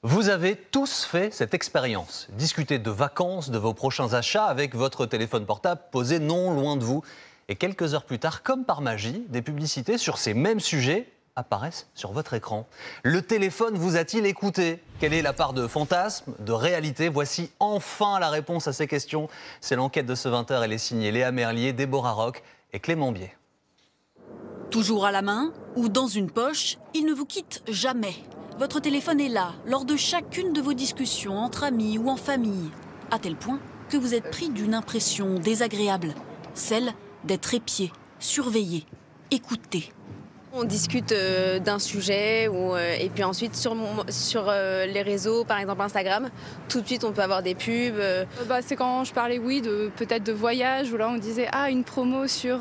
Vous avez tous fait cette expérience. Discuter de vacances, de vos prochains achats avec votre téléphone portable posé non loin de vous. Et quelques heures plus tard, comme par magie, des publicités sur ces mêmes sujets apparaissent sur votre écran. Le téléphone vous a-t-il écouté? Quelle est la part de fantasme, de réalité? Voici enfin la réponse à ces questions. C'est l'enquête de ce 20h. Elle est signée Léa Merlier, Déborah Roch et Clément Bier. Toujours à la main ou dans une poche, il ne vous quitte jamais. Votre téléphone est là, lors de chacune de vos discussions, entre amis ou en famille, à tel point que vous êtes pris d'une impression désagréable, celle d'être épié, surveillé, écouté. On discute d'un sujet et puis ensuite sur les réseaux, par exemple Instagram, tout de suite on peut avoir des pubs. C'est quand je parlais peut-être de voyage où là on disait une promo sur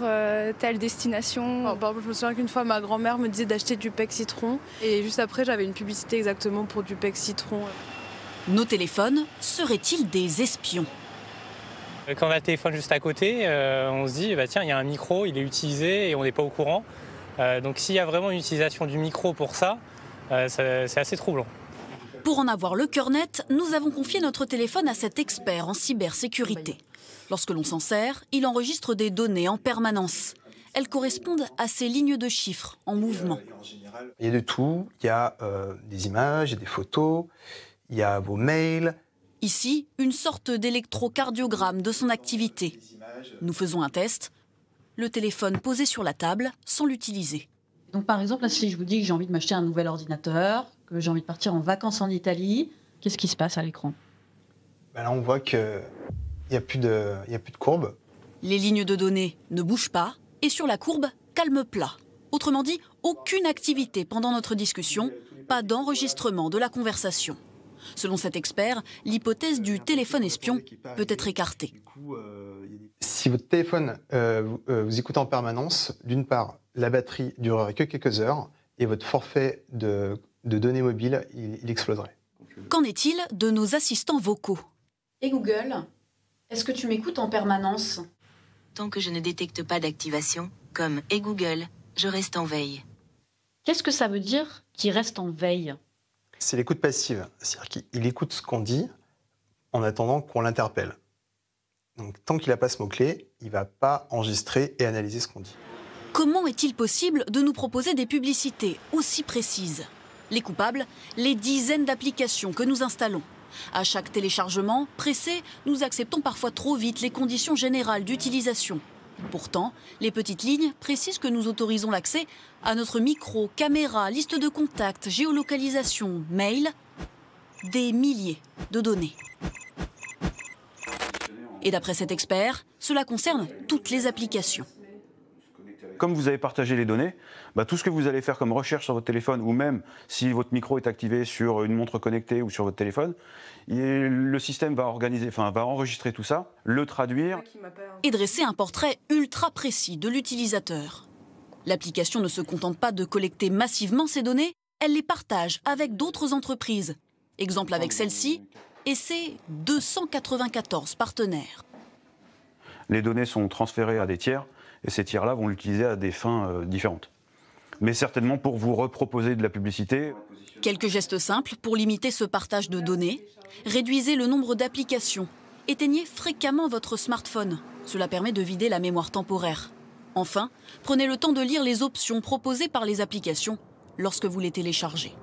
telle destination. Je me souviens qu'une fois ma grand-mère me disait d'acheter du pec citron et juste après j'avais une publicité exactement pour du pec citron. Nos téléphones seraient-ils des espions? Quand on a le téléphone juste à côté, on se dit tiens, il y a un micro, il est utilisé et on n'est pas au courant. Donc s'il y a vraiment une utilisation du micro pour ça, c'est assez troublant. Pour en avoir le cœur net, nous avons confié notre téléphone à cet expert en cybersécurité. Lorsque l'on s'en sert, il enregistre des données en permanence. Elles correspondent à ces lignes de chiffres en mouvement. Il y a de tout, il y a des images, il y a des photos, il y a vos mails. Ici, une sorte d'électrocardiogramme de son activité. Nous faisons un test. Le téléphone posé sur la table sans l'utiliser. Donc par exemple, là, si je vous dis que j'ai envie de m'acheter un nouvel ordinateur, que j'ai envie de partir en vacances en Italie, qu'est-ce qui se passe à l'écran? Là, on voit qu'il n'y a plus de courbe. Les lignes de données ne bougent pas et sur la courbe, calme plat. Autrement dit, aucune activité pendant notre discussion, pas d'enregistrement de la conversation. Selon cet expert, l'hypothèse du téléphone espion peut être écartée. Si votre téléphone vous écoute en permanence, d'une part, la batterie durerait que quelques heures et votre forfait de données mobiles, il exploserait. Qu'en est-il de nos assistants vocaux? Et Google, est-ce que tu m'écoutes en permanence? Tant que je ne détecte pas d'activation, comme « Et Google », je reste en veille. Qu'est-ce que ça veut dire qu'il reste en veille? C'est l'écoute passive, c'est-à-dire qu'il écoute ce qu'on dit en attendant qu'on l'interpelle. Donc tant qu'il n'a pas ce mot-clé, il ne va pas enregistrer et analyser ce qu'on dit. Comment est-il possible de nous proposer des publicités aussi précises? Les coupables, les dizaines d'applications que nous installons. À chaque téléchargement, pressé, nous acceptons parfois trop vite les conditions générales d'utilisation. Pourtant, les petites lignes précisent que nous autorisons l'accès à notre micro, caméra, liste de contacts, géolocalisation, mail, des milliers de données. Et d'après cet expert, cela concerne toutes les applications. Comme vous avez partagé les données, tout ce que vous allez faire comme recherche sur votre téléphone, ou même si votre micro est activé sur une montre connectée ou sur votre téléphone, le système va enregistrer tout ça, le traduire. Et dresser un portrait ultra précis de l'utilisateur. L'application ne se contente pas de collecter massivement ces données, elle les partage avec d'autres entreprises. Exemple avec celle-ci et ses 294 partenaires. Les données sont transférées à des tiers et ces tiers-là vont l'utiliser à des fins différentes. Mais certainement pour vous reproposer de la publicité. Quelques gestes simples pour limiter ce partage de données. Réduisez le nombre d'applications. Éteignez fréquemment votre smartphone. Cela permet de vider la mémoire temporaire. Enfin, prenez le temps de lire les options proposées par les applications lorsque vous les téléchargez.